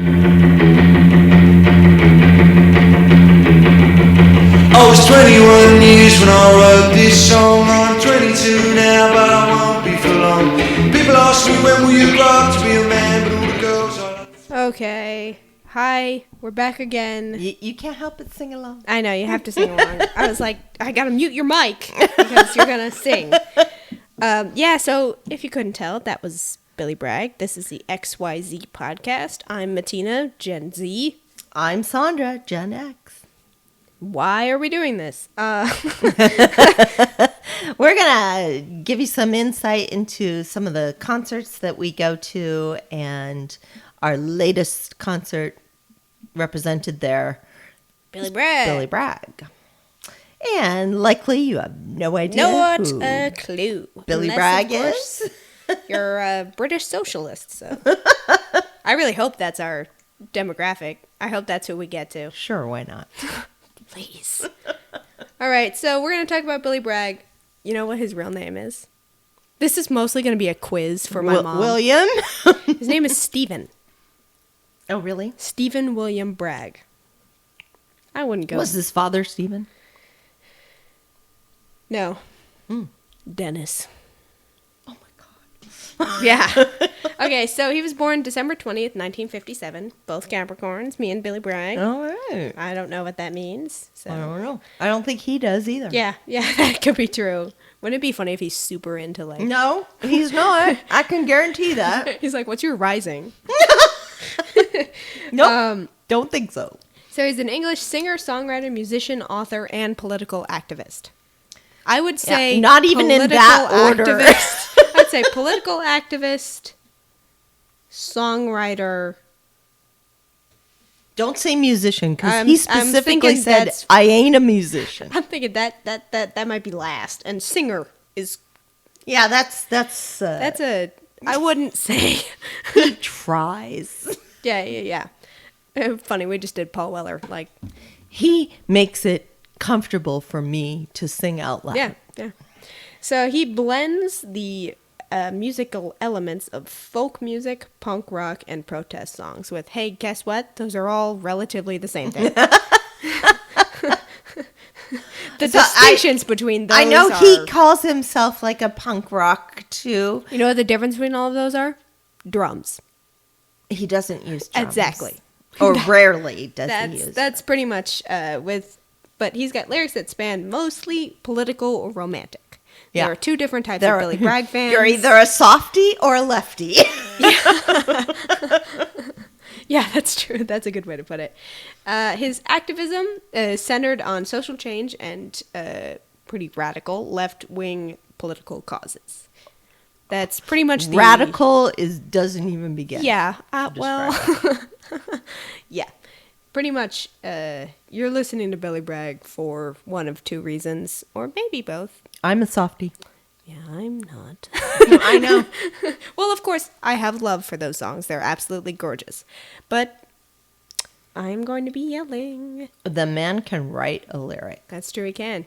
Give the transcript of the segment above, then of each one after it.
I was 21 years when I wrote this song. I'm 22 now, but I won't be for long. People ask me when will you grow up to be a man, but all the girls are... Okay. Hi, we're back again. You can't help but sing along. I know, you have to sing along. I was like, I gotta mute your mic because you're gonna sing. So if you couldn't tell, that was Billy Bragg. This is the XWhyZ podcast. I'm Matina, Gen Z. I'm Sandra, Gen X. Why are we doing this? We're going to give you some insight into some of the concerts that we go to, and our latest concert represented there, Billy Bragg. Billy Bragg. And likely you have no idea Not who a clue. Billy Unless, Bragg of course, is. You're a British socialist, so I really hope that's our demographic. I hope that's who we get to. Sure, why not? Please. All right, so we're going to talk about Billy Bragg. You know what his real name is? This is mostly going to be a quiz for my mom. William? His name is Stephen. Oh, really? Stephen William Bragg. I wouldn't go. Was his father Stephen? No. Dennis. Oh, my God. Yeah. Okay, so he was born December 20th, 1957. Both Capricorns, me and Billy Bragg. All right. I don't know what that means. So. I don't know. I don't think he does either. Yeah, that could be true. Wouldn't it be funny if he's super into, like... No, he's not. I can guarantee that. He's like, what's your rising? Nope. Don't think so. So he's an English singer, songwriter, musician, author, and political activist. I would say... not even in that order. I'd say political activist, songwriter... Don't say musician, because he I'm specifically thinking said, I ain't a musician. I'm thinking that might be last. And singer is... Yeah, that's I wouldn't say... he tries. Yeah. Funny, we just did Paul Weller. Like, he makes it comfortable for me to sing out loud. Yeah. So he blends the musical elements of folk music, punk rock, and protest songs with, hey, guess what? Those are all relatively the same thing. The distinctions between those I know are... he calls himself like a punk rock, too. You know what the difference between all of those are? Drums. He doesn't use drums. Exactly. Or rarely does he use That's pretty much but he's got lyrics that span mostly political or romantic. Yeah. There are two different types of Billy Bragg fans. You're either a softie or a lefty. Yeah, that's true. That's a good way to put it. His activism is centered on social change and pretty radical left-wing political causes. That's pretty much the... Radical doesn't even begin. Yeah. Yeah. Pretty much, you're listening to Billy Bragg for one of two reasons, or maybe both. I'm a softie. Yeah, I'm not. I know. Well, of course, I have love for those songs. They're absolutely gorgeous. But I'm going to be yelling. The man can write a lyric. That's true, he can.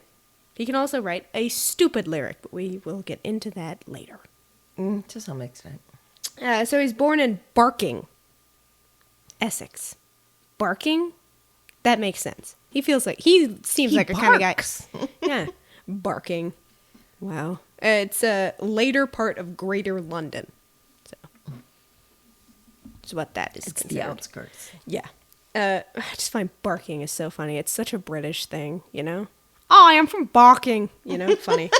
He can also write a stupid lyric, but we will get into that later. To some extent. So he's born in Barking, Essex. Barking? That makes sense. He seems like a kind of guy. Yeah. Barking. Wow. It's a later part of Greater London. So that's what that is It's considered. the outskirts. Yeah. I just find Barking is so funny. It's such a British thing, you know? Oh, I am from Barking. You know, funny.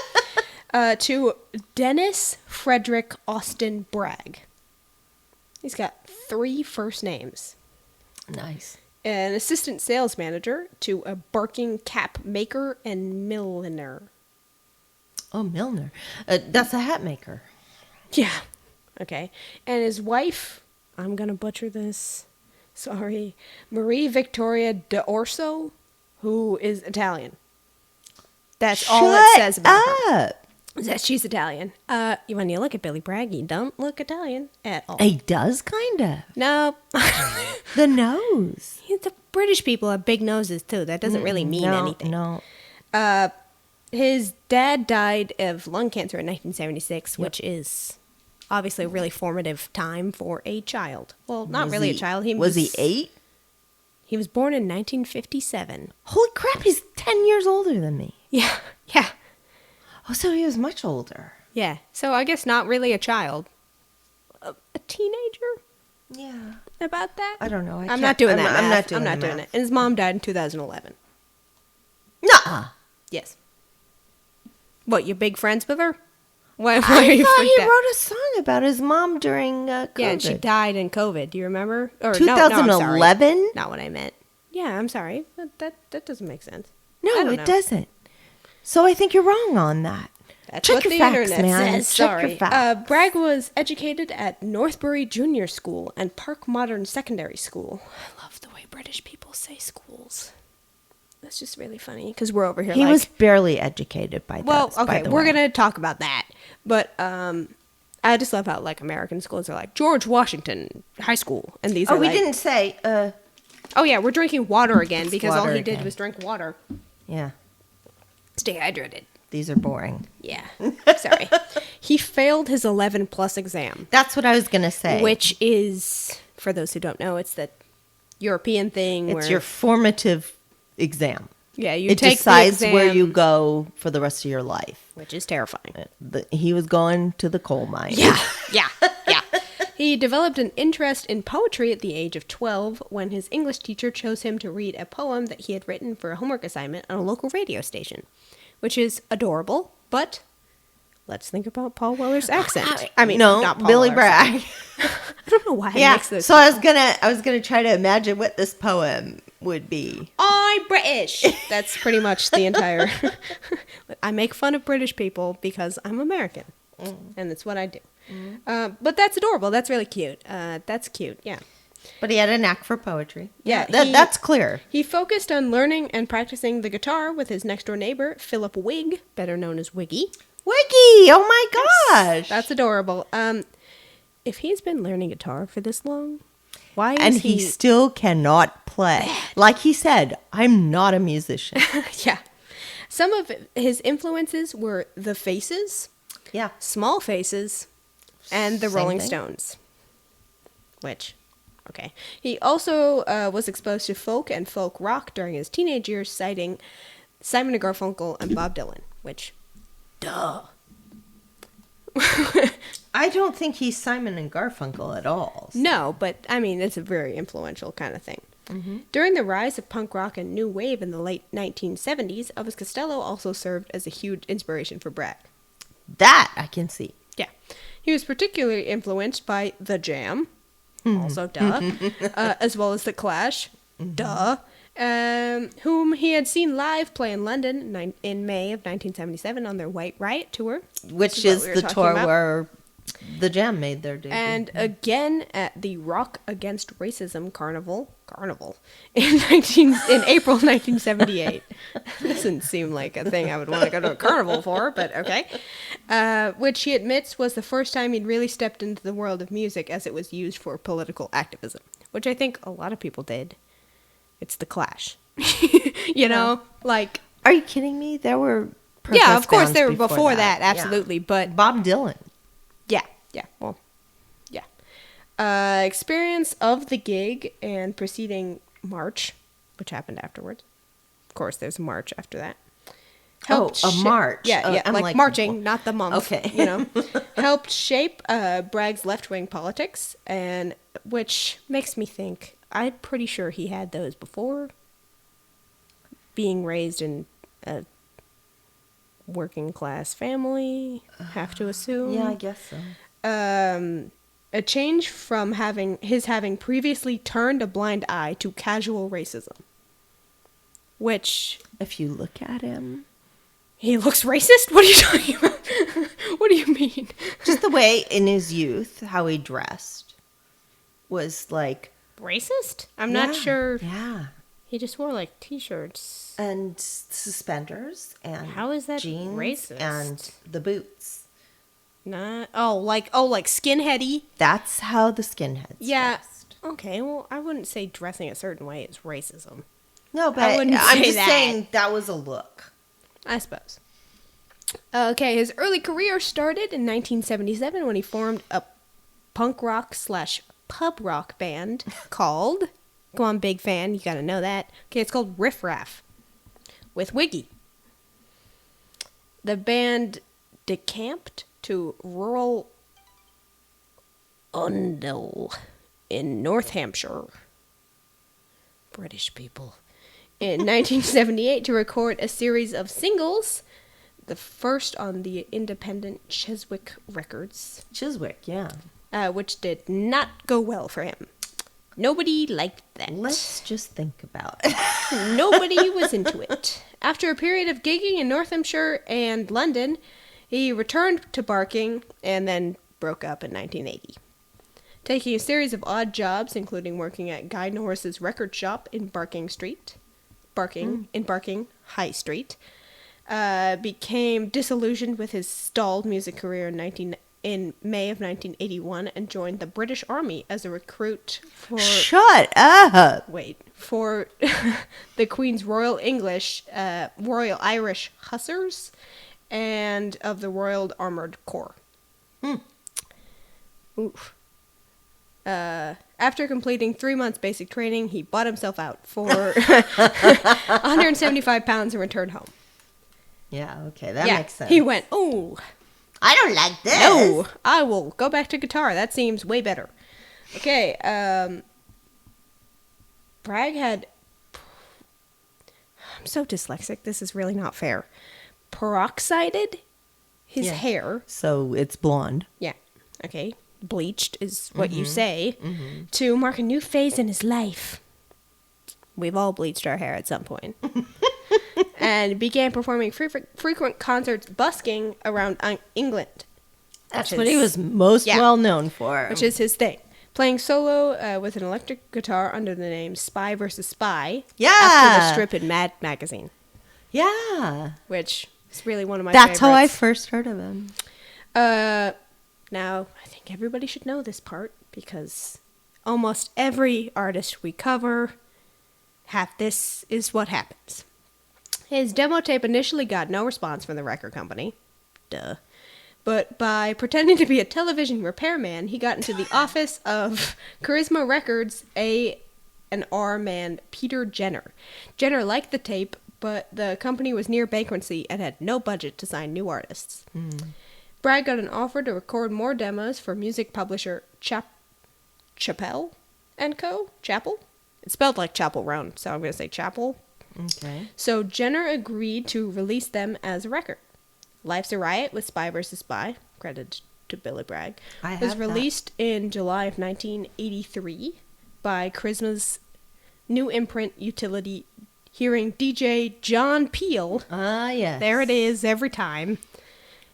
To Dennis Frederick Austin Bragg. He's got 3 first names. Nice. An assistant sales manager to a Barking cap maker and milliner. Oh, Milner. That's a hat maker. Yeah. Okay. And his wife, I'm going to butcher this. Sorry. Marie Victoria D'Orso, who is Italian. That's all it says about her. Is that she's Italian. When you look at Billy Bragg, he don't look Italian at all. He does, kind of. No. The nose. The British people have big noses, too. That doesn't really mean anything. No. His dad died of lung cancer in 1976, which is obviously a really formative time for a child. Well, not Was really a he- child. Was he 8? He was born in 1957. Holy crap, he's 10 years older than me. Yeah, yeah, Oh, so he was much older. yeah. So I guess not really a child. A teenager? Yeah. About that? I don't know. I'm not doing that. I'm math. not doing I'm not the doing math. it. And his mom died in 2011. Nuh-uh. Yes. What, you big friends with her? Why are I you thought freaked he out? wrote a song about his mom during COVID. Yeah, and she died in COVID. Do you remember? Or no, I'm sorry. 2011? Not what I meant. Yeah, I'm sorry. That doesn't make sense. I No, don't it know. doesn't. So I think you're wrong on that. That's Check what your the facts, internet man. says. Check Sorry. your facts. Bragg was educated at Northbury Junior School and Park Modern Secondary School. I love the way British people say schools. That's just really funny because we're over here He like... was barely educated by Well, this, by okay, the we're way. going to talk about that. But I just love how, like, American schools are like, George Washington High School. And these Oh, are we like... didn't say, Oh, yeah, we're drinking water again because all water he did again. was drink water. yeah, Stay hydrated. these are boring. Yeah. Sorry. He failed his 11-plus exam, That's what I was going to say. which is, for those who don't know, it's the European thing It's where... your formative exam. Yeah, you It take decides the exam, where you go for the rest of your life. which is terrifying. He was going to the coal mine. Yeah. He developed an interest in poetry at the age of 12 when his English teacher chose him to read a poem that he had written for a homework assignment on a local radio station, which is adorable, but let's think about Paul Weller's accent. I mean, no, not Paul Billy Weller's Bragg. accent. I don't know why I Yeah. mix those. So I was gonna try to imagine what this poem would be. I'm British. That's pretty much the entire... I make fun of British people because I'm American, and that's what I do. But that's adorable. That's really cute. That's cute, yeah. But he had a knack for poetry. Yeah, That's clear. He focused on learning and practicing the guitar with his next-door neighbor, Philip Wigg, better known as Wiggy. Wiggy! Oh my gosh! That's adorable. If he's been learning guitar for this long, why is and he still cannot play. Like he said, I'm not a musician. Yeah. Some of his influences were The Faces, Yeah. Small Faces, and the Same Rolling thing. Stones. Which, okay. He also was exposed to folk and folk rock during his teenage years, citing Simon and Garfunkel and Bob Dylan, which, duh. I don't think he's Simon and Garfunkel at all. No, but I mean, it's a very influential kind of thing. During the rise of punk rock and new wave in the late 1970s, Elvis Costello also served as a huge inspiration for Bragg. That I can see. Yeah. He was particularly influenced by The Jam, also duh, as well as The Clash, duh, whom he had seen live play in London in May of 1977 on their White Riot tour. Which what is we were the talking tour about. where the Jam made their debut. And again at the Rock Against Racism Carnival in April 1978. Doesn't seem like a thing I would want to go to a carnival for, but okay. Which he admits was the first time he'd really stepped into the world of music as it was used for political activism, which I think a lot of people did. It's the Clash. You know, like... Are you kidding me? There were Yeah, of course bands they were before that, Yeah. absolutely, but... Bob Dylan. Experience of the gig and preceding March, which happened afterwards. Of course, there's a March after that. A march. Yeah, Oh, yeah, I'm like marching, not the month. Okay. You know, helped shape Bragg's left-wing politics, and which makes me think, I'm pretty sure he had those before. Being raised in a working-class family, have to assume. Yeah, I guess so. A change from having previously turned a blind eye to casual racism. Which... If you look at him... He looks racist? What are you talking about? What do you mean? Just the way in his youth, how he dressed was like... Racist? I'm not sure. Yeah. He just wore like t-shirts. And suspenders and How is that jeans racist? and the boots. Not like skinheady. That's how the skinheads dressed. Okay, well, I wouldn't say dressing a certain way is racism. No, but I wouldn't I'm say just that. saying that was a look. I suppose. Okay, his early career started in 1977 when he formed a punk rock / pub rock band called, come on, big fan, you gotta know that. Okay, it's called Riff Raff with Wiggy. The band decamped to rural Undell in North Hampshire. British people. In 1978 to record a series of singles, the first on the independent Chiswick Records. Chiswick, yeah. Which did not go well for him. Nobody liked that. Let's just think about it. Nobody was into it. After a period of gigging in North Hampshire and London, he returned to Barking and then broke up in 1980. Taking a series of odd jobs, including working at Guy Norris's record shop in Barking High Street, became disillusioned with his stalled music career in May of 1981 and joined the British Army as a recruit for... Shut up! For the Queen's Royal Irish Hussars and of the Royal Armoured Corps. Oof. After completing 3 months basic training, he bought himself out for 175 pounds and returned home. Yeah, okay, that makes sense. He went, oh, I don't like this. no, I will go back to guitar. That seems way better. Okay, Bragg had, I'm so dyslexic, this is really not fair, peroxided his hair. So it's blonde. Yeah, okay. Bleached is what you say, to mark a new phase in his life. We've all bleached our hair at some point. And began performing frequent concerts busking around England. That's what he was most well known for. Which is his thing. Playing solo with an electric guitar under the name Spy vs. Spy. Yeah. After the strip in Mad Magazine. Yeah. Which is really one of my favorites. That's how I first heard of him. Now, I think everybody should know this part because almost every artist we cover this is what happens. His demo tape initially got no response from the record company. Duh. But by pretending to be a television repairman, he got into the office of Charisma Records A&R man Peter Jenner. Jenner liked the tape, but the company was near bankruptcy and had no budget to sign new artists. Bragg got an offer to record more demos for music publisher Chappell & Co. Chapel? It's spelled like Chapel Roan, so I'm going to say Chapel. Okay. So Jenner agreed to release them as a record. Life's a Riot with Spy vs. Spy, credited to Billy Bragg, was released in July of 1983 by Charisma's new imprint utility, hearing DJ John Peel. Ah, yes. There it is, every time.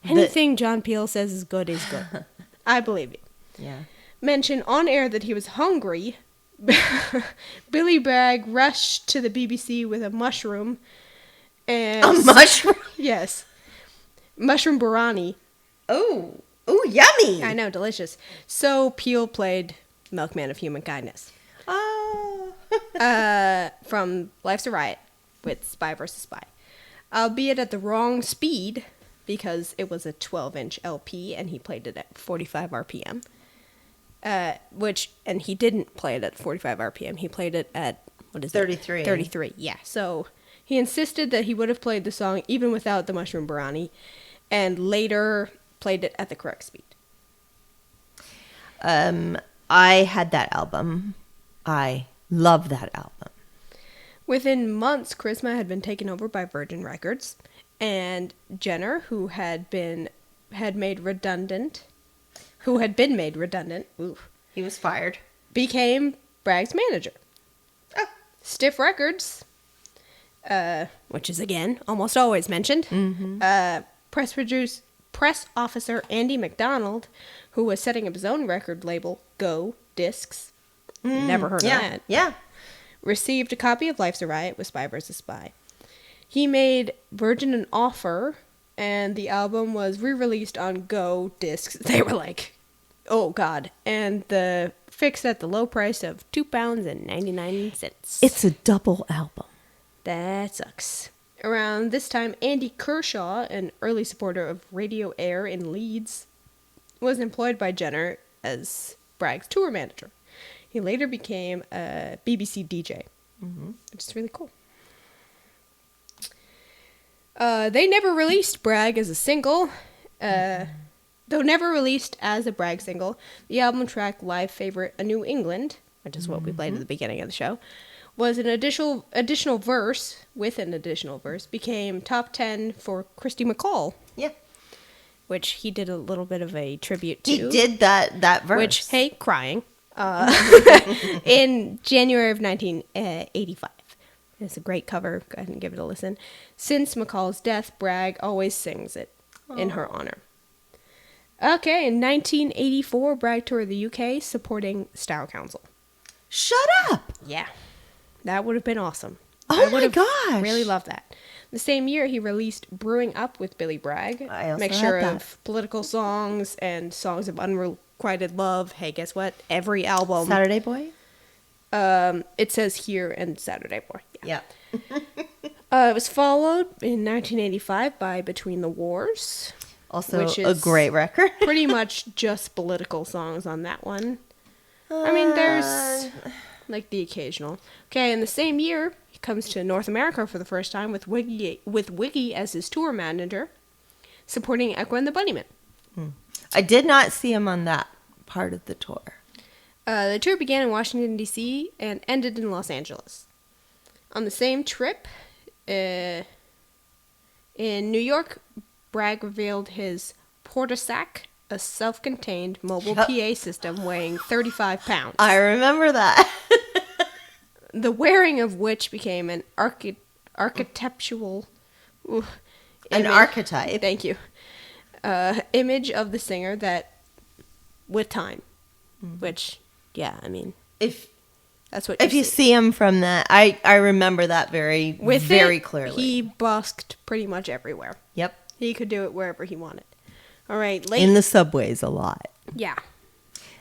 Anything John Peel says is good is good. I believe it. Yeah. Mention on air that he was hungry. Billy Bragg rushed to the BBC with a mushroom. And a mushroom? Yes. Mushroom biryani. Oh, yummy. I know, delicious. So Peel played Milkman of Human Kindness. Oh. From Life's a Riot with Spy vs. Spy. Albeit at the wrong speed, because it was a 12-inch LP and he played it at 45 RPM. And he didn't play it at 45 RPM. He played it at, 33. 33, yeah. So he insisted that he would have played the song even without the Mushroom Biryani, and later played it at the correct speed. I had that album. I love that album. Within months, Charisma had been taken over by Virgin Records, and Jenner, who had been made redundant, oof, He was fired. became Bragg's manager. Oh. Stiff Records, which is again almost always mentioned. Press officer Andy McDonald, who was setting up his own record label, Go Discs. Never heard of that. Yeah. Received a copy of Life's a Riot with Spy vs. Spy. He made Virgin an offer, and the album was re-released on Go Discs. They were like, oh God. And the fixed at the low price of £2.99. It's a double album. That sucks. Around this time, Andy Kershaw, an early supporter of Radio Air in Leeds, was employed by Jenner as Bragg's tour manager. He later became a BBC DJ, which is really cool. They never released Bragg as a single. Though never released as a Bragg single, the album track Live Favorite A New England, which is what we played at the beginning of the show, was an additional verse, became top 10 for Christy McCall. Yeah. Which he did a little bit of a tribute to. He did that verse. Which, hey, crying. In January of 1985. It's a great cover. Go ahead and give it a listen. Since McCall's death, Bragg always sings it in her honor. Okay, in 1984, Bragg toured the UK supporting Style Council. Shut up! Yeah, that would have been awesome. Oh my gosh! Really loved that. The same year, he released Brewing Up with Billy Bragg. I also mixture had that. of political songs and songs of unrequited love. Hey, guess what? Every album. Saturday Boy? It says here and Saturday Boy. Yeah. It was followed in 1985 by Between the Wars. Also which a is great record. pretty much just political songs on that one. I mean, there's like the occasional. Okay, in the same year, he comes to North America for the first time with Wiggy as his tour manager, supporting Echo and the Bunnymen. I did not see him on that part of the tour. The tour began in Washington, D.C. and ended in Los Angeles. On the same trip, in New York, Bragg revealed his Portasac, a self-contained mobile PA system weighing 35 pounds. I remember that. The wearing of which became an archetypal... An archetype. Thank you. Image of the singer that... with time. Which, yeah, I mean... That's what If you see him from that, I remember that very clearly. He busked pretty much everywhere. Yep. He could do it wherever he wanted. All right, In the subways a lot. Yeah.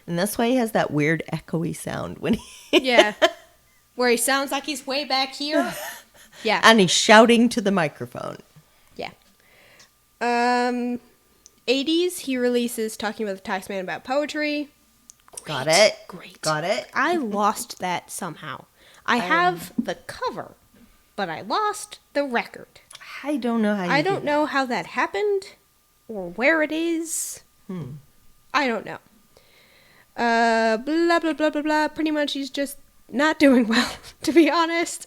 And that's why he has that weird echoey sound when he... Yeah. Where he sounds like he's way back here. Yeah. And he's shouting to the microphone. Yeah. 80s, he releases Talking with the Taxman about poetry. Got it. Great. Got it. I lost that somehow. I have the cover, but I lost the record. I don't know how you I don't know how that happened or where it is. I don't know. Blah, blah, blah, blah, blah. Pretty much he's just not doing well, to be honest.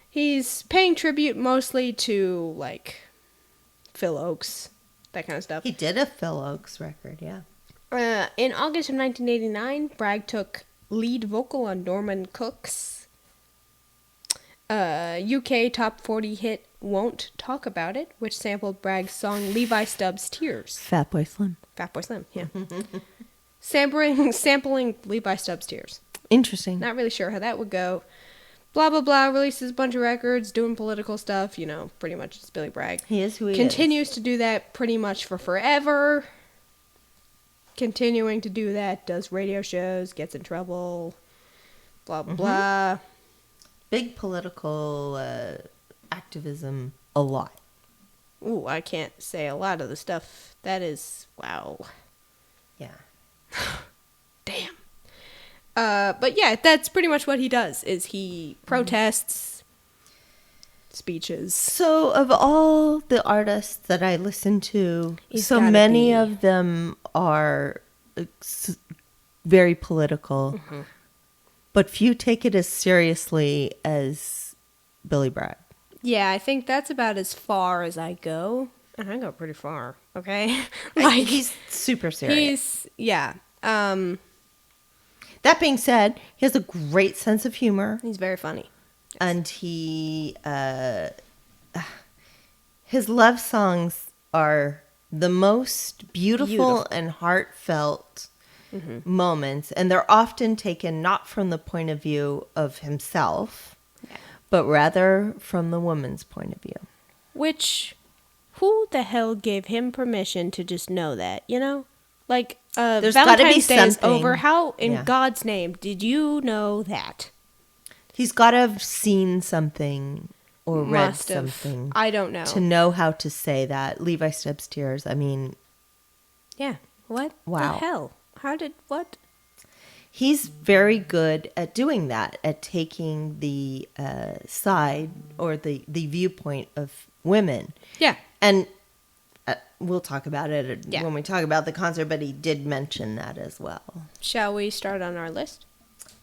He's paying tribute mostly to, like, Phil Oakes, that kind of stuff. He did a Phil Oakes record, yeah. In August of 1989, Bragg took lead vocal on Norman Cook's UK top 40 hit Won't Talk About It, which sampled Bragg's song Levi Stubbs' Tears. Fatboy Slim. Fatboy Slim, yeah. Sampling Levi Stubbs' Tears. Interesting. Not really sure how that would go. Blah, blah, blah. Releases a bunch of records, doing political stuff. You know, pretty much it's Billy Bragg. He is who he Continues to do that pretty much for forever. Continuing to do that. Does radio shows. Gets in trouble. Blah, blah, blah. Big political activism a lot. Ooh, I can't say a lot of the stuff. That is, wow. Yeah. Damn. But yeah, that's pretty much what he does, is he protests, speeches. So of all the artists that I listen to, He's so gotta many be- of them are very political, but few take it as seriously as Billy Bragg. Yeah, I think that's about as far as I go. And I go pretty far, okay? Like, he's super serious. He's, yeah. That being said, he has a great sense of humor. He's very funny. And his love songs are the most beautiful and heartfelt moments. And they're often taken not from the point of view of himself, but rather from the woman's point of view. Which, who the hell gave him permission to just know that, you know? Like, There's gotta be Valentine's Day is something. over. How, in Yeah. God's name, did you know that? He's got to have seen something or read Must have. something I don't know. to know how to say that. Levi Stubbs' Tears, I mean, Yeah. What Wow. the hell? What? He's very good at doing that, at taking the side or the viewpoint of women. Yeah. And we'll talk about it Yeah. when we talk about the concert, but he did mention that as well. Shall we start on our list?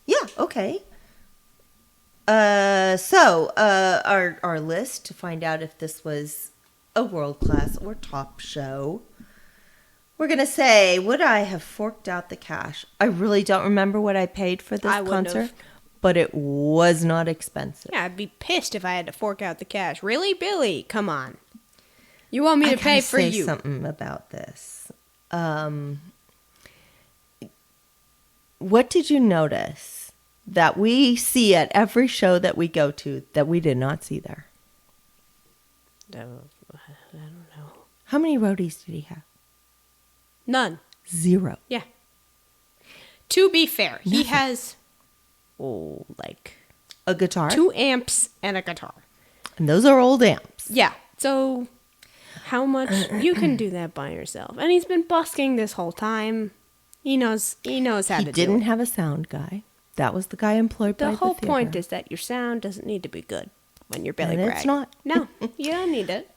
Yeah, okay. So our list to find out if this was a world-class or top show. We're going to say, would I have forked out the cash? I really don't remember what I paid for this I wouldn't concert, have. but it was not expensive. Yeah, I'd be pissed if I had to fork out the cash. Really, Billy? Come on. You want me to pay for say you? Something about this. What did you notice that we see at every show that we go to that we did not see there? I don't know. How many roadies did he have? None. 0. Yeah. To be fair, he Nothing. has, like A guitar? 2 amps and a guitar. And those are old amps. Yeah. So how much you can do that by yourself? And he's been busking this whole time. He knows how He to do didn't it. have a sound guy. That was the guy employed by The the whole theater. point is that your sound doesn't need to be good when you're Billy And Bragg. it's not. No, you don't need it.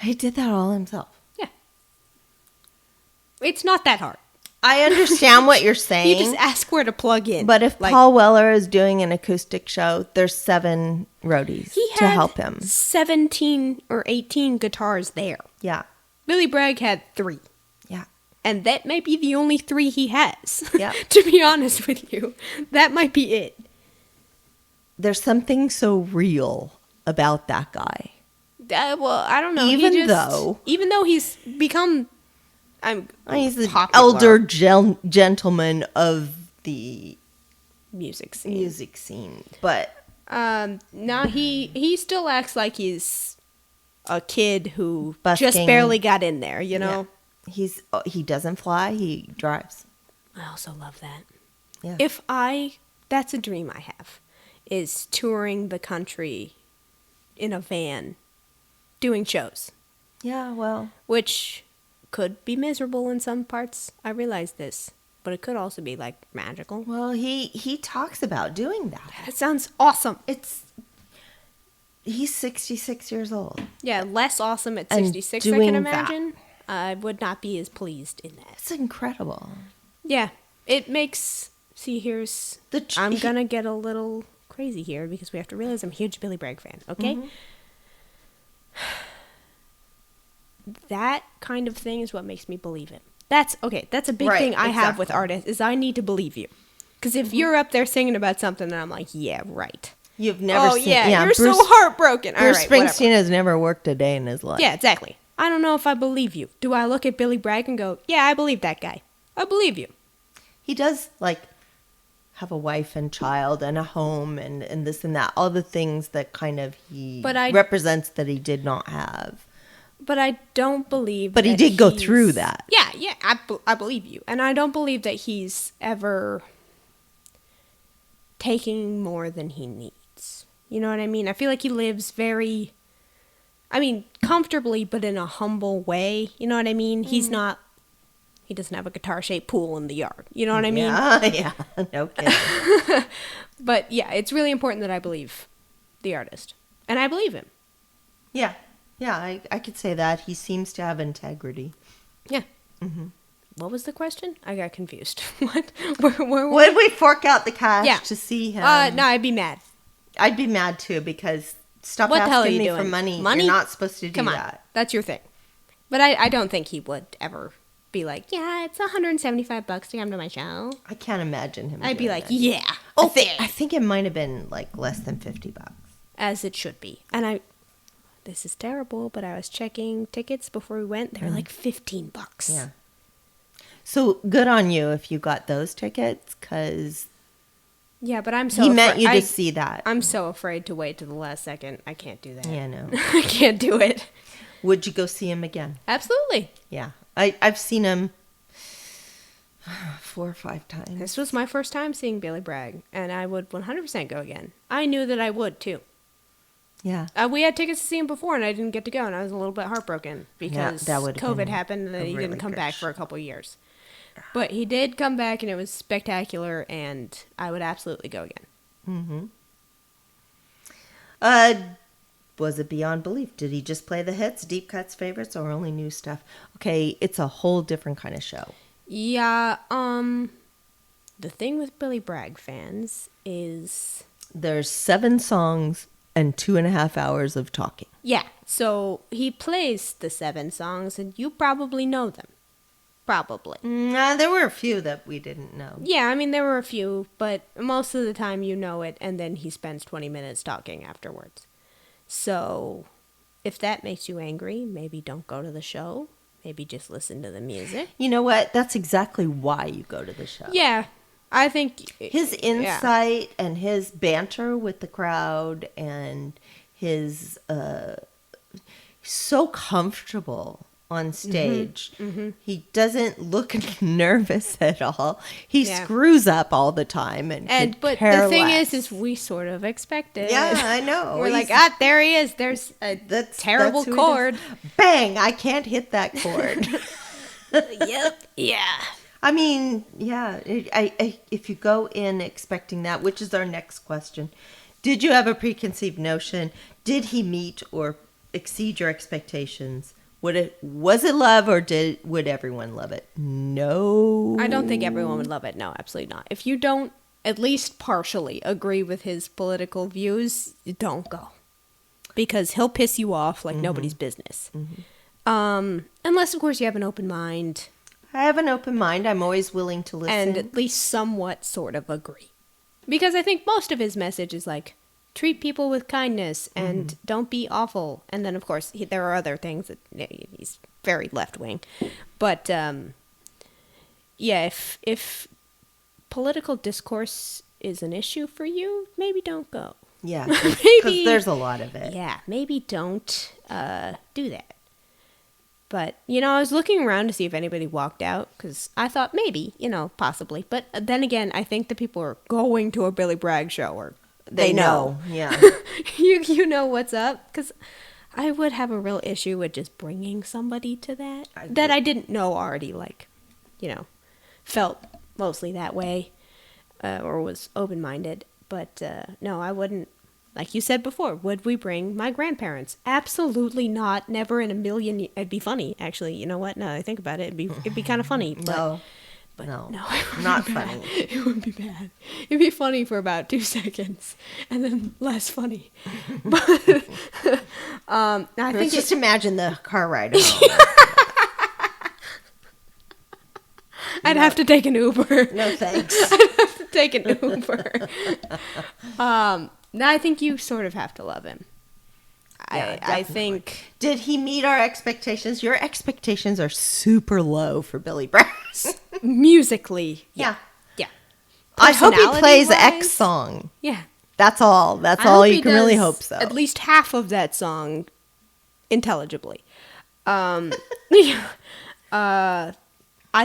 He did that all himself. Yeah. It's not that hard. I understand what you're saying. You just ask where to plug in. But if Like, Paul Weller is doing an acoustic show, there's 7 roadies he to had help him. 17 or 18 guitars there. Yeah. Billy Bragg had 3. Yeah. And that might be the only 3 he has. Yeah. To be honest with you. That might be it. There's something so real about that guy. Well, I don't know. Even though he's become... He's the popular elder gentleman of the music scene. music scene. But No, he still acts like he's a kid who just Busking. barely got in there, you know? he doesn't fly, he drives. I also love that. Yeah. That's a dream I have, is touring the country in a van, doing shows, Yeah, well, which could be miserable in some parts. I realize this, but it could also be like magical. he talks about doing that. That sounds awesome. He's 66 years old. Yeah, less awesome at And 66, I doing can that. imagine. I would not be as pleased in that. It's incredible. Yeah, it makes... See, here's... I'm going to get a little crazy here because we have to realize I'm a huge Billy Bragg fan, okay? Mm-hmm. That kind of thing is what makes me believe it. That's a big Right, thing I have with exactly. artists, is I need to believe you. Because if you're up there singing about something and I'm like, yeah, right. You've never seen... yeah, you're so heartbroken. All Bruce right, Springsteen whatever. has never worked a day in his life. Yeah, exactly. I don't know if I believe you. Do I look at Billy Bragg and go, yeah, I believe that guy. I believe you. He does, have a wife and child and a home and this and that. All the things that kind of represents that he did not have. But I don't believe But he that did go he's- through that. Yeah, I believe you. And I don't believe that he's ever taking more than he needs. You know what I mean? I feel like he lives very, comfortably, but in a humble way. You know what I mean? He doesn't have a guitar-shaped pool in the yard. You know what I mean? Yeah, no kidding. But yeah, it's really important that I believe the artist. And I believe him. Yeah, I could say that. He seems to have integrity. Yeah. Mm-hmm. What was the question? I got confused. What? Where Would we fork out the cash Yeah. to see him? No, I'd be mad. I'd be mad too because stop What the hell are asking you me for doing? money. Money? You're not supposed to do Come on. that. That's your thing. But I don't think he would ever be like, yeah, it's $175 to come to my show. I can't imagine him. I'd be doing like, that. yeah. I think it might have been less than $50. As it should be. And this is terrible, but I was checking tickets before we went. They were like $15. Yeah. So good on you if you got those tickets, because Yeah, but I'm so he meant you I- to see that. I'm so afraid to wait to the last second. I can't do that. Yeah, no. I can't do it. Would you go see him again? Absolutely. Yeah. I've seen him 4 or 5 times. This was my first time seeing Billy Bragg, and I would 100% go again. I knew that I would, too. Yeah. We had tickets to see him before, and I didn't get to go, and I was a little bit heartbroken because that would've COVID been happened, and then a he really didn't come good back for a couple years. But he did come back, and it was spectacular, and I would absolutely go again. Was it beyond belief? Did he just play the hits, deep cuts, favorites, or only new stuff? Okay, it's a whole different kind of show. Yeah, the thing with Billy Bragg fans is... There's 7 songs and 2.5 hours of talking. Yeah, so he plays the 7 songs, and you probably know them. Probably. Nah, there were a few that we didn't know. Yeah, I mean, there were a few, but most of the time you know it, and then he spends 20 minutes talking afterwards. So, if that makes you angry, maybe don't go to the show. Maybe just listen to the music. You know what? That's exactly why you go to the show. Yeah, I think... His insight and his banter with the crowd and his... so comfortable on stage. He doesn't look nervous at all. He screws up all the time but the thing is we sort of expect it. Yeah, I know. We're like, there he is. There's a terrible chord. Bang! I can't hit that chord. Yep. Yeah. I mean, yeah. If you go in expecting that, which is our next question, did you have a preconceived notion? Did he meet or exceed your expectations? Was it love, or would everyone love it? No. I don't think everyone would love it. No, absolutely not. If you don't at least partially agree with his political views, don't go. Because he'll piss you off like nobody's business. Unless, of course, you have an open mind. I have an open mind. I'm always willing to listen. And at least somewhat sort of agree. Because I think most of his message is like, treat people with kindness and don't be awful. And then, of course, there are other things that he's very left-wing. But, yeah, if political discourse is an issue for you, maybe don't go. Yeah, because there's a lot of it. Yeah, maybe don't do that. But, I was looking around to see if anybody walked out, because I thought maybe, possibly. But then again, I think the people are going to a Billy Bragg show, or they know. Yeah. you know what's up, because I would have a real issue with just bringing somebody to that I didn't know already, felt mostly that way, or was open-minded. But no, I wouldn't. Like you said before, would we bring my grandparents? Absolutely not. Never in a million. It'd be funny, actually. You know what? Now that I think about it, it'd be kind of funny. But no, not funny. It would be bad. It'd be funny for about 2 seconds, and then less funny. But I think just imagine the car ride home. I'd have to take an Uber. No thanks. I'd have to take an Uber. No, I think you sort of have to love him. Yeah, I think. Did he meet our expectations? Your expectations are super low for Billy Bragg. Musically. Yeah. Yeah. I hope he plays Personality-wise, X song. Yeah. That's all. That's I all hope you he can really does hope so. At least half of that song intelligibly. I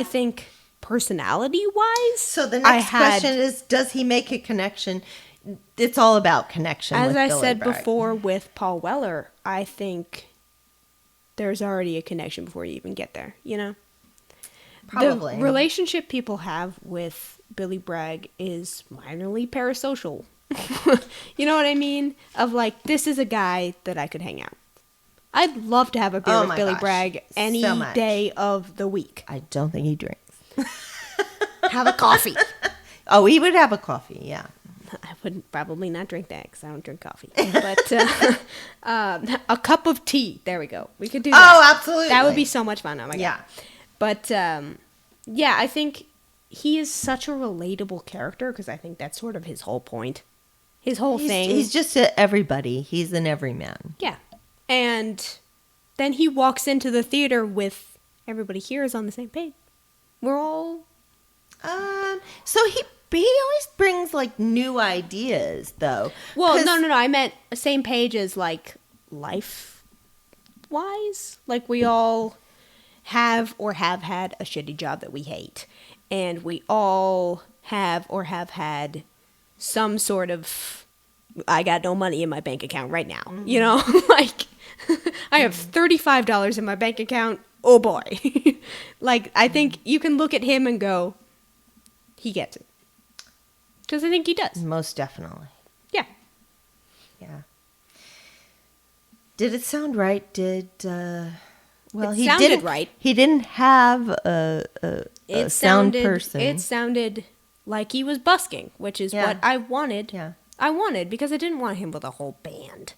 think personality-wise. So the next question is, does he make a connection? It's all about connection. As with I Billy said Bragg. before with Paul Weller, I think there's already a connection before you even get there, Probably. The relationship people have with Billy Bragg is minorly parasocial. You know what I mean? Of like, this is a guy that I could hang out with. I'd love to have a beer with Billy Bragg any day of the week. I don't think he drinks. Have a coffee. Oh, he would have a coffee, yeah. I would probably not drink that because I don't drink coffee. But a cup of tea. There we go. We could do that. Oh, absolutely. That would be so much fun. Oh, my God. Yeah. But, yeah, I think he is such a relatable character because I think that's sort of his whole point. His whole thing. He's just everybody. He's an everyman. Yeah. And then he walks into the theater with everybody here is on the same page. We're all... So he always brings like new ideas though. Well, no. I meant same page as like life wise. Like we all have or have had a shitty job that we hate. And we all have or have had some sort of I got no money in my bank account right now. You know, like I have $35 in my bank account. Oh boy. Like, I think you can look at him and go, he gets it. Because I think he does. Most definitely. Yeah. Yeah. Did it sound right? Well, It he sounded didn't. right. He didn't have a sound person. It sounded like he was busking, which is Yeah. what I wanted. Yeah. I wanted, because I didn't want him with a whole band.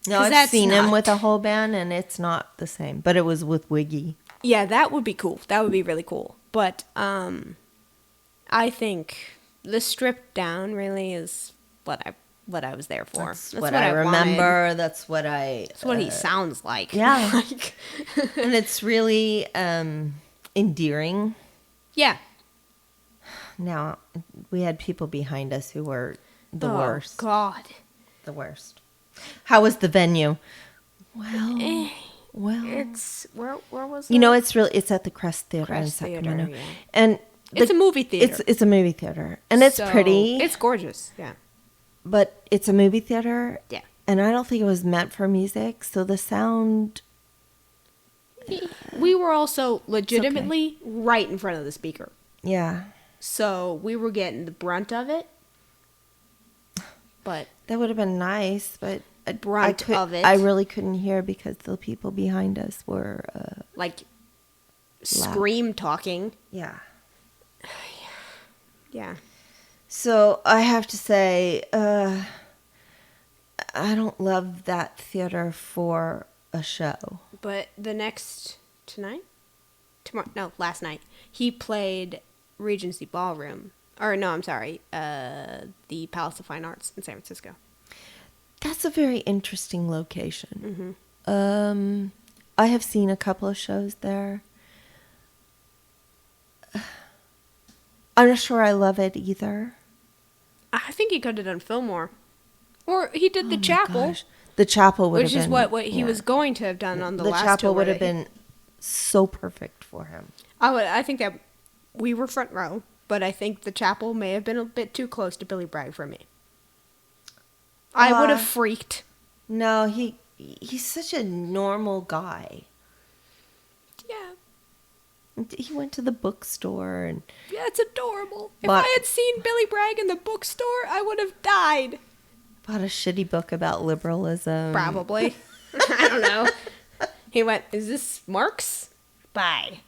No, 'Cause I've that's seen him not- with a whole band, and it's not the same. But it was with Wiggy. Yeah, that would be cool. That would be really cool. But I think the stripped down really is what I was there for. That's what I wanted. remember. That's what I. That's what he sounds like. Yeah. Like, And it's really endearing. yeah. Now, we had people behind us who were the Oh, worst. God. The worst. How was the venue? Well, It's where was you know, it's at the Crest Theater in Crest Theater, Sacramento, yeah. and It's a movie theater. It's a movie theater, and it's So, pretty. It's gorgeous. Yeah. But it's a movie theater. Yeah. And I don't think it was meant for music, so the sound. We were also legitimately right in front of the speaker. Yeah, So we were getting the brunt of it. But that would have been nice, but Brunt of it. I really couldn't hear because the people behind us were. like scream talking. Yeah. Yeah. So I have to say, I don't love that theater for a show. But the next last night, he played Regency Ballroom. Or no, I'm sorry, the Palace of Fine Arts in San Francisco. That's a very interesting location. I have seen a couple of shows there. I'm not sure I love it either. I think he could have done Fillmore. Or he did the Oh my chapel, gosh. The chapel would which have is been... what he yeah. was going to have done on the The last chapel tour would have that been so perfect for him. I think that we were front row, but I think the chapel may have been a bit too close to Billy Bragg for me. I would have freaked. No, he's such a normal guy. Yeah. He went to the bookstore and... Yeah, it's adorable. If But- I had seen Billy Bragg in the bookstore, I would have died. bought a shitty book about liberalism. Probably. I don't know. He went, is this Marx? Bye.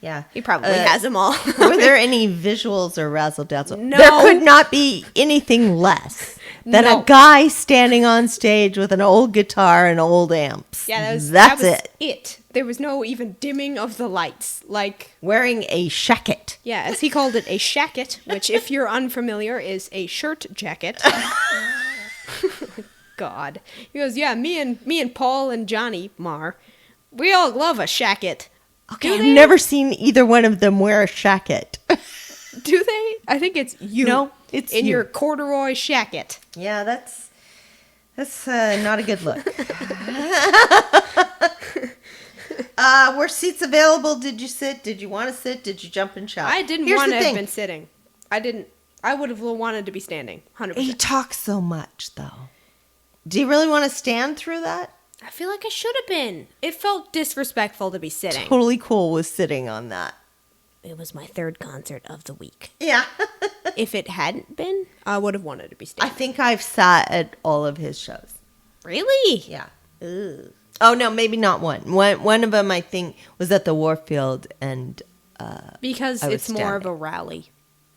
Yeah. He probably has them all. Were there any visuals or razzle dazzle? No. There could not be anything less than No. a guy standing on stage with an old guitar and old amps. Yeah, That's that was it. There was no even dimming of the lights. Like, Wearing a shacket. yeah, as he called it, a shacket, which, if you're unfamiliar, is a shirt jacket. God. He goes, yeah, me and Paul and Johnny Marr, we all love a shacket. Okay, Do I've they? never seen either one of them wear a shacket. Do they? I think it's you. No, it's in you. your corduroy shacket. Yeah, that's not a good look. Were seats available? Did you sit? Did you want to sit? Did you jump and shout? I didn't Here's want the to have thing. been sitting. I would have wanted to be standing. 100%. He talks so much, though. Do you really want to stand through that? I feel like I should have been. It felt disrespectful to be sitting. Totally cool with sitting on that. It was my third concert of the week. Yeah. If it hadn't been, I would have wanted to be I standing. think I've sat at all of his shows. Really? Yeah. Oh, no, maybe not one. One of them, I think, was at the Warfield, and Because I was it's more of standing. a rally,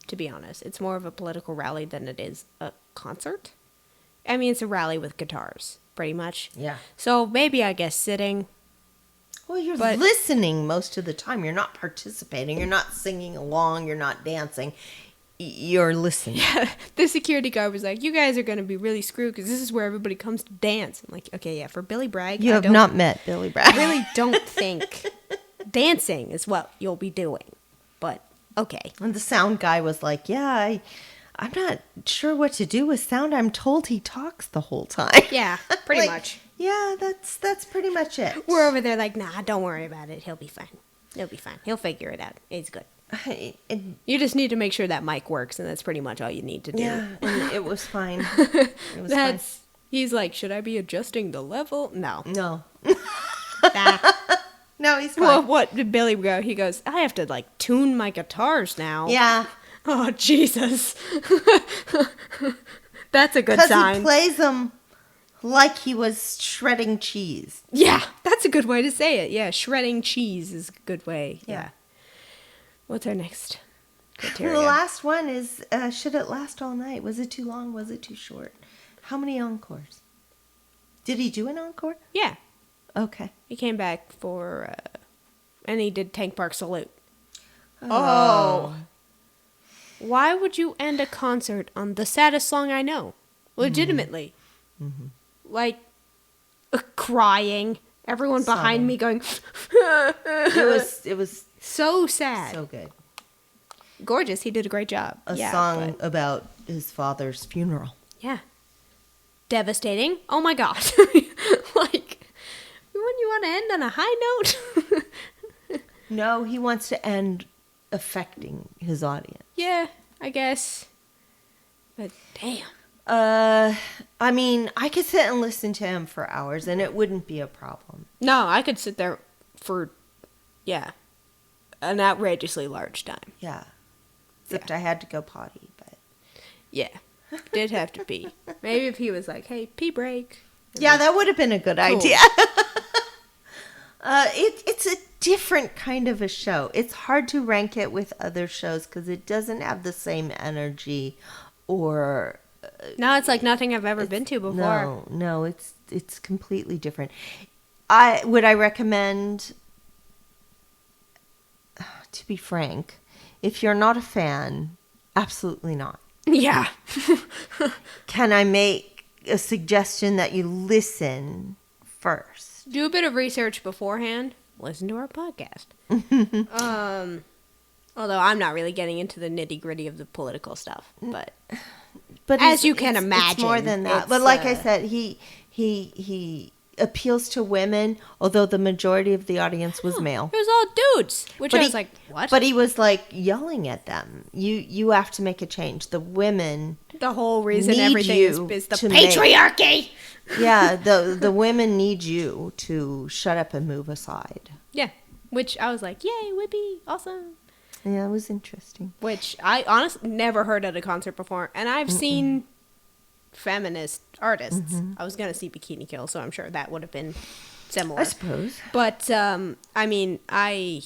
to be honest. It's more of a political rally than it is a concert. I mean, it's a rally with guitars, pretty much. yeah. So maybe, I guess, sitting. Well, you're But- listening most of the time. You're not participating. You're not singing along. You're not dancing. You're listening. The security guard was like, you guys are going to be really screwed because this is where everybody comes to dance. I'm like, okay, yeah, for Billy Bragg, You I have don't- not met Billy Bragg. I really don't think dancing is what you'll be doing. But, okay. And the sound guy was like, yeah, I'm not sure what to do with sound. I'm told he talks the whole time. Yeah, pretty Like, much. Yeah, that's pretty much it. We're over there like, nah, don't worry about it. He'll be fine. He'll be fine. He'll figure it out. It's good. You just need to make sure that mic works, and that's pretty much all you need to do. Yeah, and it was fine. It was fine. He's like, should I be adjusting the level? No. No. Nah. No, he's fine. Well, what did Billy go? He goes, I have to like tune my guitars now. Yeah. Oh, Jesus. That's a good Because sign. he plays them like he was shredding cheese. Yeah, that's a good way to say it. Yeah, shredding cheese is a good way. Yeah. What's our next criteria? The last one is, should it last all night? Was it too long? Was it too short? How many encores? Did he do an encore? Yeah. Okay. He came back for, and he did Tank Park Salute. Oh. Why would you end a concert on the saddest song I know? Legitimately. Mm-hmm. Like, crying. Everyone behind me going, It was so sad. so good. Gorgeous. He did a great job. A song about his father's funeral. Yeah. Devastating. Oh my God. Like, wouldn't you want to end on a high note? No, he wants to end affecting his audience. Yeah, I guess. But damn. I mean, I could sit and listen to him for hours and it wouldn't be a problem. No, I could sit there for, an outrageously large time. Yeah. Except I had to go potty, but... Yeah. Did have to pee. Maybe if he was like, hey, pee break. Yeah, that would have been a good Cool. idea. It's a different kind of a show. It's hard to rank it with other shows because it doesn't have the same energy or... No, it's like nothing I've ever been to before. No, it's completely different. Would I recommend, to be frank, if you're not a fan, absolutely not. Yeah. Can I make a suggestion that you listen first? Do a bit of research beforehand. Listen to our podcast. Although I'm not really getting into the nitty gritty of the political stuff, but as you can imagine, it's more than that. But like I said, he appeals to women, although the majority of the audience was male. It was all dudes, which I was like, what? But he was like yelling at them. You have to make a change. The women. The whole reason need everything you is the to patriarchy. Yeah, the women need you to shut up and move aside. Yeah, which I was like, yay, Whippy, awesome. Yeah, it was interesting. Which I honestly never heard at a concert before. And I've seen feminist artists. I was going to see Bikini Kill, so I'm sure that would have been similar. I suppose. But, I mean, he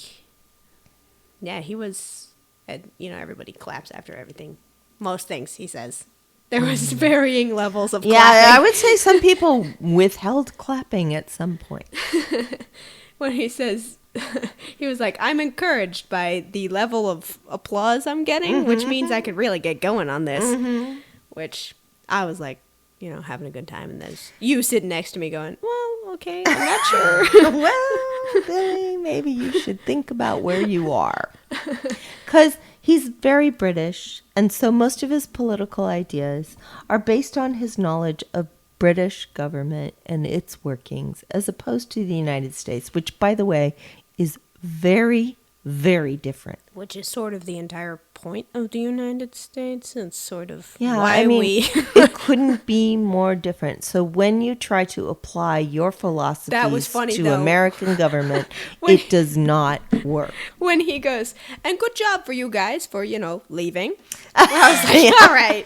was, everybody claps after everything. Most things, he says. There was varying levels of clapping. Yeah, I would say some people withheld clapping at some point. When he says... He was like, I'm encouraged by the level of applause I'm getting, which means I could really get going on this. Which I was like, having a good time. And there's you sitting next to me going, well, okay, I'm not sure. Well, Billy, maybe you should think about where you are. Because he's very British, and so most of his political ideas are based on his knowledge of British government and its workings, as opposed to the United States, which, by the way, is very, very different. Which is sort of the entire point of the United States. It's sort of it couldn't be more different. So when you try to apply your philosophies to American government, it does not work. When he goes, and good job for you guys for, leaving. I was like, all right.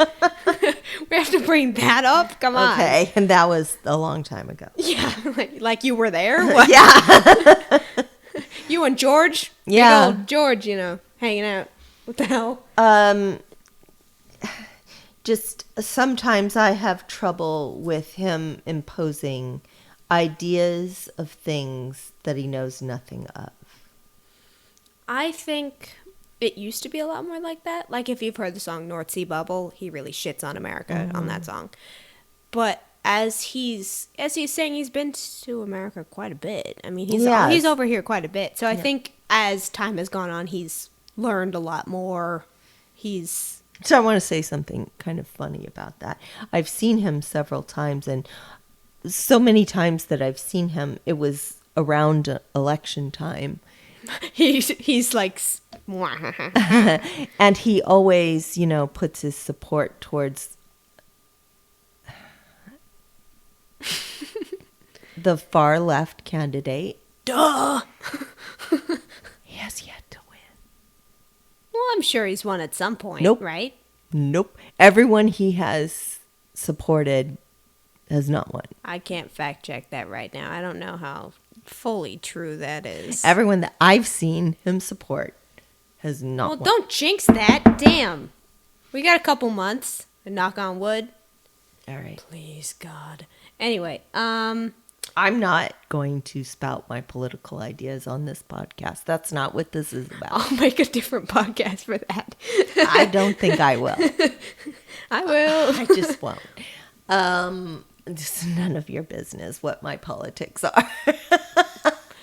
We have to bring that up? Come on. Okay, and that was a long time ago. Yeah, like you were there? What? Yeah. You and George? Yeah. Big old George, hanging out. What the hell? Just sometimes I have trouble with him imposing ideas of things that he knows nothing of. I think it used to be a lot more like that. Like if you've heard the song North Sea Bubble, he really shits on America on that song. But as he's saying, he's been to America quite a bit. I mean, he's over here quite a bit. So I think as time has gone on, he's learned a lot more. So I want to say something kind of funny about that. I've seen him several times, and so many times that I've seen him, it was around election time. He's like, And he always, puts his support towards the far left candidate. duh. He has yet to win. Well, I'm sure he's won at some point, Nope. right? Nope. Everyone he has supported has not won. I can't fact check that right now. I don't know how fully true that is. Everyone that I've seen him support has not Well, won. don't jinx that. Damn. We got a couple months. Knock on wood. All right. Please, God. Anyway, I'm not going to spout my political ideas on this podcast. That's not what this is about. I'll make a different podcast for that. I don't think I will. I will. I just won't. It's none of your business what my politics are.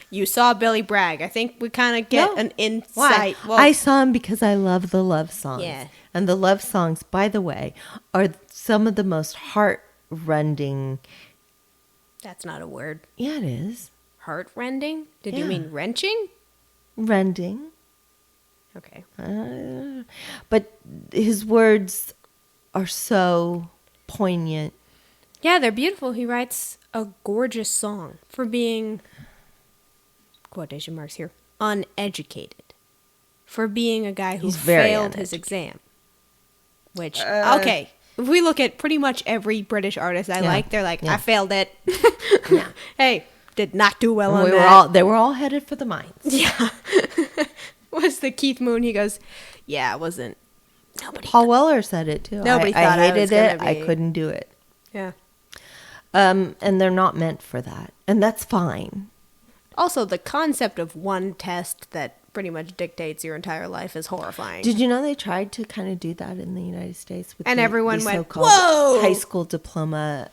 You saw Billy Bragg. I think we kind of get No. an Why? insight. Well, I saw him because I love the love songs. Yeah. And the love songs, by the way, are some of the most heart-rending. that's not a word. Yeah, it is. Heart-rending? Did you Yeah. mean wrenching? Rending. Okay. But his words are so poignant. Yeah, they're beautiful. He writes a gorgeous song for being, quotation marks here, uneducated. For being a guy who He's very failed his exam. Which, okay, if we look at pretty much every British artist I Yeah. like, they're like, Yeah. I failed it. Yeah. Hey, did not do well on We were that. they were all headed for the mines. Yeah. Was the Keith Moon? He goes, yeah, it wasn't. Nobody. Paul Weller said it too. Nobody I thought I hated was gonna it. I be- couldn't do it. Yeah. And they're not meant for that. And that's fine. Also, the concept of one test that pretty much dictates your entire life is horrifying. Did you know they tried to kind of do that in the United States? With And everyone the went, so-called "Whoa!" high school diploma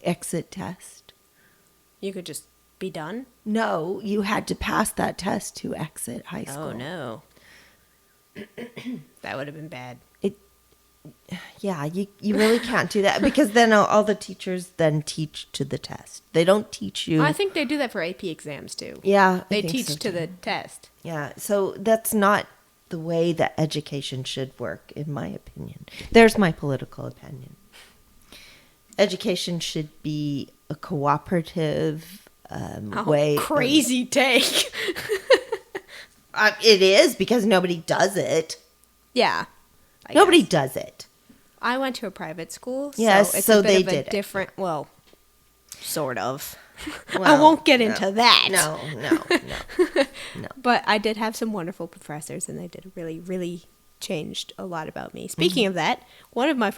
exit test. You could just be done? No, you had to pass that test to exit high school. Oh, no. That would have been bad. Yeah, you really can't do that because then all the teachers then teach to the test. They don't teach you. I think they do that for AP exams, too. Yeah, I They think teach so, to too. the test. Yeah, so that's not the way that education should work, in my opinion. There's my political opinion. Education should be a cooperative way. Crazy take. It is because nobody does it. Yeah. I Nobody guess. does it. I went to a private school, Yes, so it's so a bit they of a did it. different, well, sort of. I Well, won't get into that. No. But I did have some wonderful professors, and they did really changed a lot about me. Speaking of that, one of my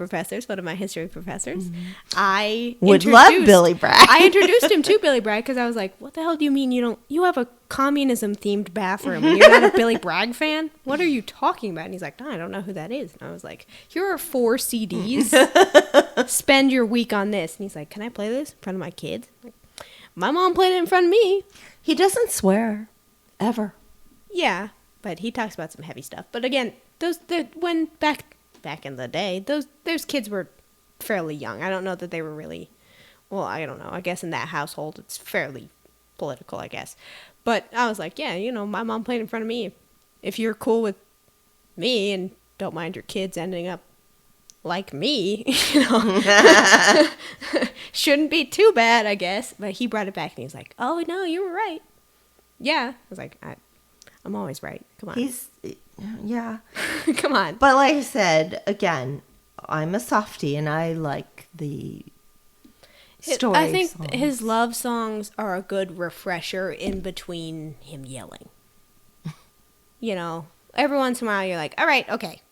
history professors, I Would love introduced- Billy Bragg. I introduced him to Billy Bragg because I was like, what the hell do you mean you have a communism-themed bathroom and you're not a Billy Bragg fan? What are you talking about? And he's like, no, I don't know who that is. And I was like, here are 4 CDs. Spend your week on this. And he's like, can I play this in front of my kids? I'm like, my mom played it in front of me. He doesn't swear, ever. Yeah, but he talks about some heavy stuff. But again, when back in the day, those kids were fairly young. I don't know that they were really. Well, I don't know. I guess in that household, it's fairly political, I guess. But I was like, yeah, my mom played in front of me. If you're cool with me and don't mind your kids ending up like me, shouldn't be too bad, I guess. But he brought it back and he was like, oh, no, you were right. Yeah. I was like, I'm always right. Come on. Yeah. Come on. But like I said, again, I'm a softie and I like the story I think songs. his love songs are a good refresher in between him yelling. Every once in a while you're like, all right, okay,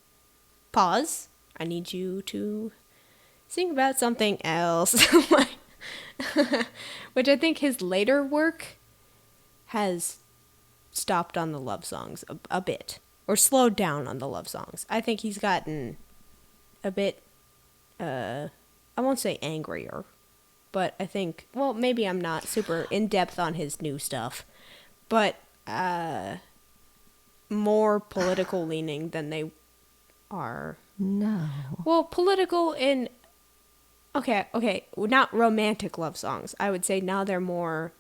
pause. I need you to sing about something else. Which I think his later work has stopped on the love songs a bit. Or slowed down on the love songs. I think he's gotten a bit, I won't say angrier, but I think, well, maybe I'm not super in-depth on his new stuff, but more political leaning than they are. No. Well, political in, okay, not romantic love songs. I would say now they're more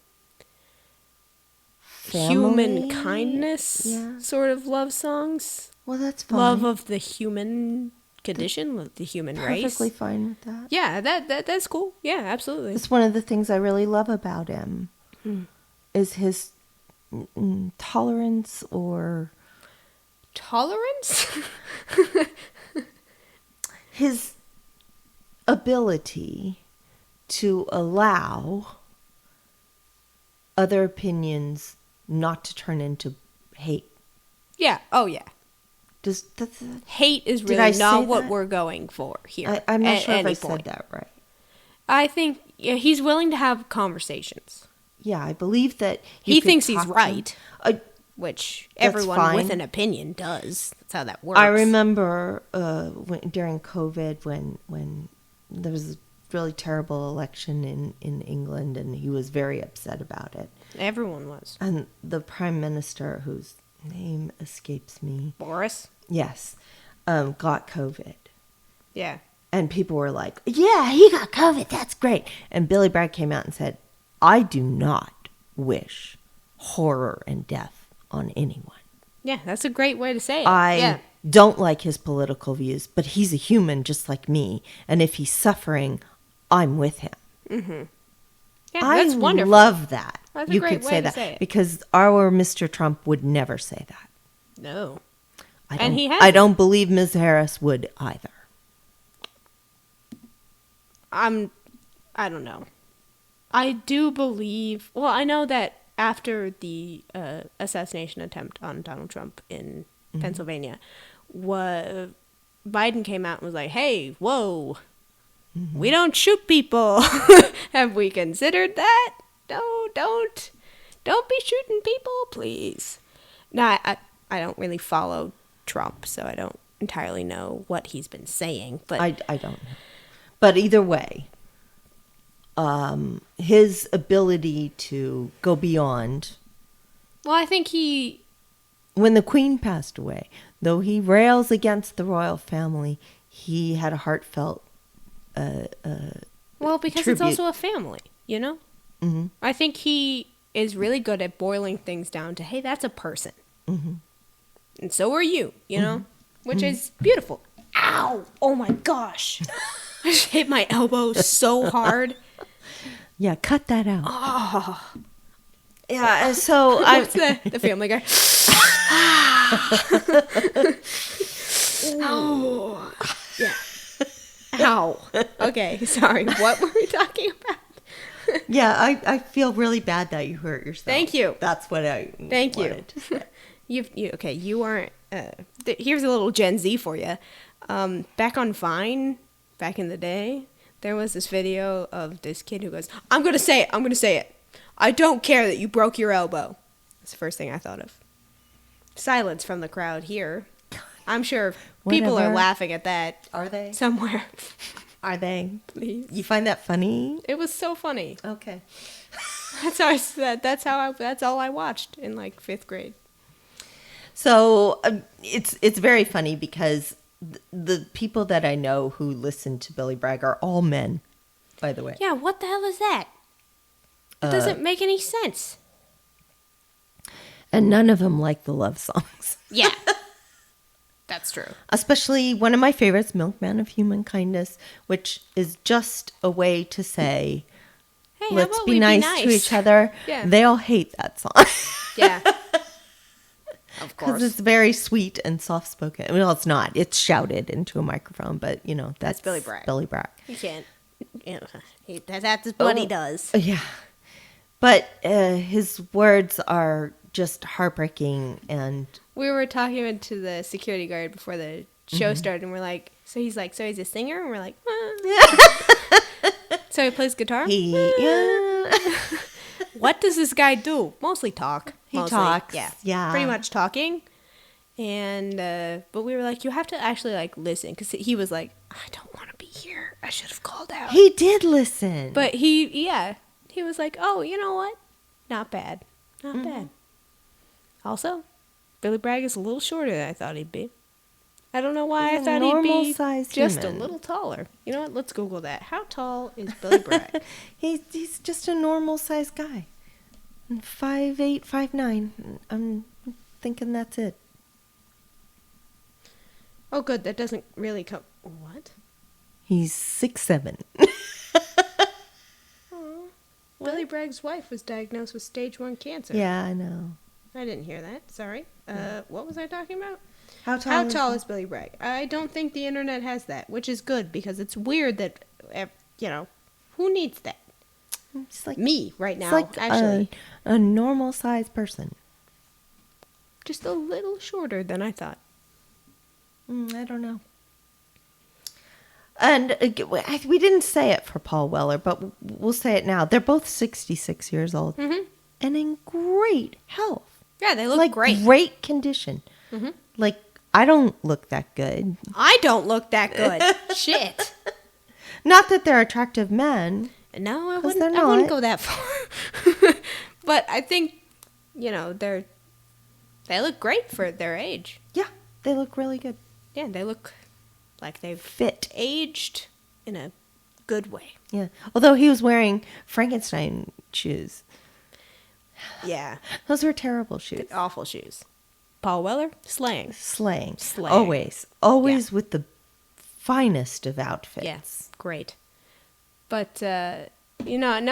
human kindness Yeah. sort of love songs. Well, that's fine. Love of the human condition, of the human race. Perfectly fine with that. Yeah, that's cool. Yeah, absolutely. It's one of the things I really love about him is his tolerance or Tolerance? his ability to allow other opinions not to turn into hate. Yeah. Oh, yeah. Hate Hate is Did I really say not what that? we're going for here. I'm not at sure if any I point. said that right. I think he's willing to have conversations. Yeah, I believe that He could thinks he's talk to- right, which That's everyone with fine. an opinion does. That's how that works. I remember during COVID when there was a really terrible election in England, and he was very upset about it. Everyone was. And the prime minister, whose name escapes me, Boris? yes, got COVID. Yeah. And people were like, yeah, he got COVID. That's great. And Billy Bragg came out and said, I do not wish horror and death on anyone. Yeah, that's a great way to say it. I don't like his political views, but he's a human just like me. And if he's suffering, I'm with him. Yeah, that's I wonderful. love that. That's a you great could way say to that say it. because our Mr. Trump would never say that. No. I And don't- he I hasn't. don't believe Ms. Harris would either. I don't know. I do believe, well, I know that after the assassination attempt on Donald Trump in Pennsylvania, Biden came out and was like, hey, whoa, we don't shoot people. Have we considered that? No, don't be shooting people, please. No, I don't really follow Trump, so I don't entirely know what he's been saying. But I don't know. But either way, his ability to go beyond. well, I think he. When the Queen passed away, though he rails against the royal family, he had a heartfelt. Well, because it's tribute. also a family, you know? Mhm. I think he is really good at boiling things down to, hey, that's a person. And so are you, you know? Which is beautiful. Ow! Oh my gosh. I just hit my elbow so hard. Yeah, cut that out. Oh. Yeah, so What's the Family Guy? Oh. Yeah. Ow. Okay, sorry. What were we talking about? Yeah, I feel really bad that you hurt yourself. Thank you. That's what I Thank you. wanted to say. You aren't. Here's a little Gen Z for you. Back on Vine, back in the day, there was this video of this kid who goes, I'm going to say it. I don't care that you broke your elbow. That's the first thing I thought of. Silence from the crowd here. I'm sure people are Whatever. laughing at that Are they? somewhere. Are they? Please. You find that funny? It was so funny. Okay. That's how I said. That's all I watched in like 5th grade. So it's very funny because the people that I know who listen to Billy Bragg are all men, by the way. Yeah, what the hell is that? It doesn't make any sense. And none of them like the love songs. Yeah. That's true. Especially one of my favorites, Milkman of Human Kindness, which is just a way to say, Hey, how let's about be we nice to each other. Yeah. They all hate that song. Yeah. Of Because it's very sweet and soft-spoken. Well, it's not. It's shouted into a microphone, but, you know, that's Billy Bragg. Billy Bragg. You can't. That's what he does. Yeah. But his words are just heartbreaking and... We were talking to the security guard before the show started, and we're like, so he's a singer? And we're like, So he plays guitar? What does this guy do? Mostly talk. He Mostly. talks, Yeah. yeah. Pretty much talking. And, but we were like, you have to actually, like, listen. Because he was like, I don't want to be here. I should have called out. He did listen. But he was like, oh, you know what? Not bad. Not bad. Also, Billy Bragg is a little shorter than I thought he'd be. I don't know why He's I a thought he'd be normal-sized just human. a little taller. You know what? Let's Google that. How tall is Billy Bragg? He's just a normal-sized guy. 5'8", 5'9". I'm thinking that's it. Oh, good. That doesn't really come. What? He's 6'7". Billy Bragg's wife was diagnosed with stage 1 cancer. Yeah, I know. I didn't hear that. Sorry. What was I talking about? How tall is Billy Bragg? I don't think the internet has that, which is good because it's weird that, who needs that? It's like Me right now, it's like actually. a normal sized person. Just a little shorter than I thought. I don't know. And we didn't say it for Paul Weller, but we'll say it now. They're both 66 years old and in great health. Yeah, they look like great. Great condition. Like, I don't look that good. I don't look that good. Shit. Not that they're attractive men. No, I 'Cause wouldn't. they're I wouldn't not. go that far. But I think, they look great for their age. Yeah, they look really good. Yeah, they look like they've Fit. aged in a good way. Yeah. Although he was wearing Frankenstein shoes. Yeah, Those were terrible shoes. awful shoes. Paul Weller, slaying. Slaying. Slaying. Always with the finest of outfits. Yes, great. But no,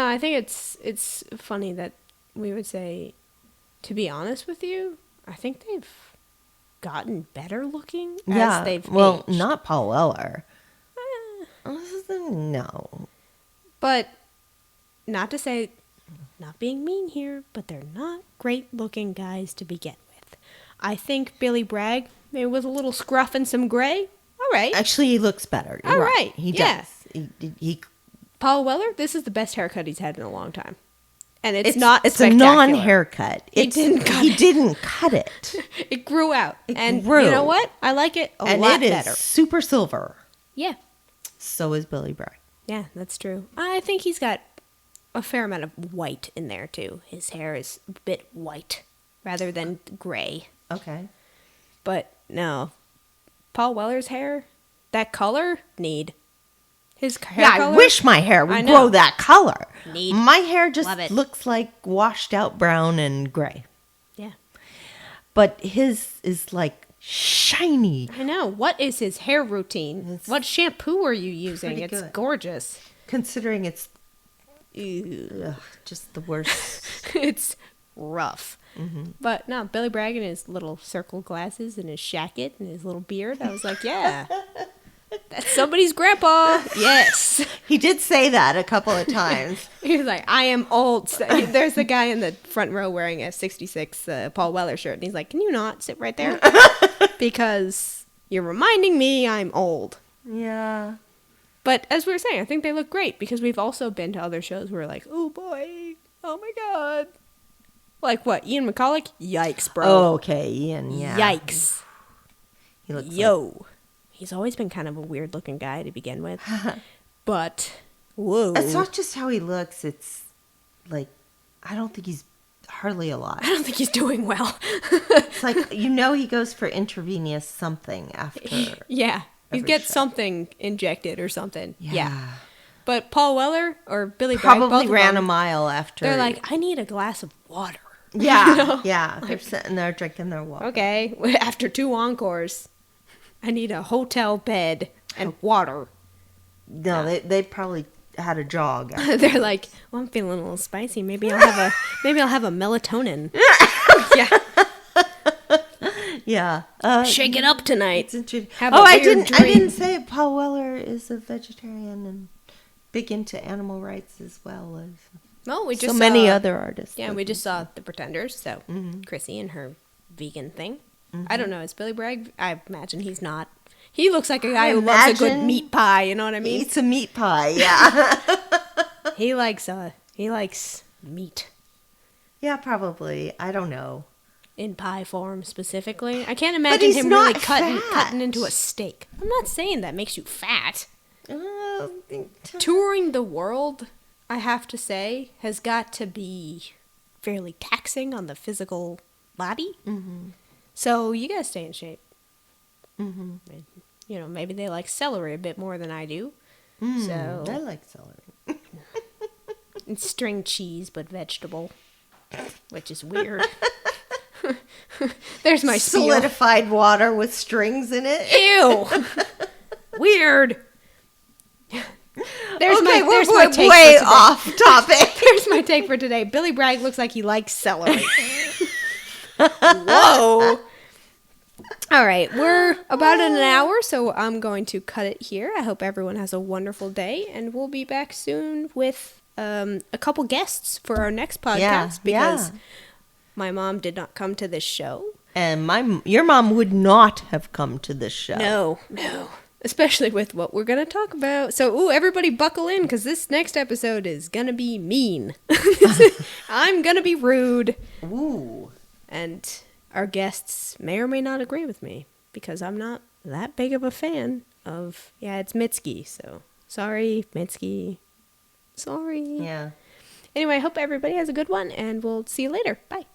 I think it's funny that we would say, to be honest with you, I think they've gotten better looking as they've aged. Not Paul Weller. No. But not to say, not being mean here, but they're not great looking guys to begin with. I think Billy Bragg, maybe with a little scruff and some gray. All right. Actually, he looks better. You're All right. right. He Yeah. does. He Paul Weller, this is the best haircut he's had in a long time. And it's not It's a spectacular. non-haircut. He didn't cut it. It grew out. And grew. you know what? I like it a And lot it is better. super silver. Yeah. So is Billy Bragg. Yeah, that's true. I think he's got a fair amount of white in there, too. His hair is a bit white rather than gray. Okay. But no. Paul Weller's hair, that color, need. His hair Yeah, color, I wish my hair I would know. grow that color. Need. My hair just Love it. looks like washed out brown and gray. Yeah. But his is like shiny. I know. What is his hair routine? What shampoo are you using? pretty It's good. gorgeous. Considering it's just the worst. It's rough. But no, Billy Bragg and his little circle glasses and his shacket and his little beard. I was like, yeah, that's somebody's grandpa. Yes. He did say that a couple of times. He was like, I am old. So, there's a guy in the front row wearing a 66 Paul Weller shirt. And he's like, can you not sit right there? Because you're reminding me I'm old. Yeah. But as we were saying, I think they look great because we've also been to other shows where we're like, oh boy, oh my God. Like what? Ian McCulloch? Yikes, bro. Oh, okay, Ian, yeah. Yikes. He looks Yo. He's always been kind of a weird looking guy to begin with. But, whoa. It's not just how he looks, it's like, I don't think he's hardly alive. I don't think he's doing well. It's like, he goes for intravenous something after. Yeah. He Every gets show. something injected or something. Yeah. Yeah. But Paul Weller or Billy Bragg, both Probably of ran them, a mile after. they're like, I need a glass of water. Yeah, You know? yeah. They're sitting there drinking their water. Okay. After 2 encores, I need a hotel bed and water. No, they probably had a jog. They're like, well, I'm feeling a little spicy. Maybe I'll have a melatonin. Yeah. Yeah. Shake it up tonight. It's interesting. Have a I weird didn't dream. say Paul Weller is a vegetarian and big into animal rights as well as No, we just so saw, many other artists. Yeah, we just saw The Pretenders. So Chrissy and her vegan thing. I don't know. Is Billy Bragg? I imagine he's not. He looks like a guy who loves a good imagine meat pie. You know what I mean? eats a meat pie. Yeah. He likes meat Yeah, probably. I don't know. in pie form specifically. I can't imagine he's him really not cutting fat. into a steak. I'm not saying that makes you fat. Uh, Touring the world, I have to say, has got to be fairly taxing on the physical body. So you gotta stay in shape. And, maybe they like celery a bit more than I do. So I like celery. it's string cheese, but vegetable. which is weird. There's my spiel. Solidified water with strings in it. Ew. Weird. There's my we're take way for today. off topic. There's my take for today. Billy Bragg looks like he likes celery. Whoa. All right, we're about in an hour, so I'm going to cut it here. I hope everyone has a wonderful day, and we'll be back soon with a couple guests for our next podcast because my mom did not come to this show. And your mom would not have come to this show. No. Especially with what we're going to talk about. So, everybody buckle in because this next episode is going to be mean. I'm going to be rude. Ooh. And our guests may or may not agree with me because I'm not that big of a fan of, it's Mitski. So, sorry, Mitski. Sorry. Yeah. Anyway, I hope everybody has a good one and we'll see you later. Bye.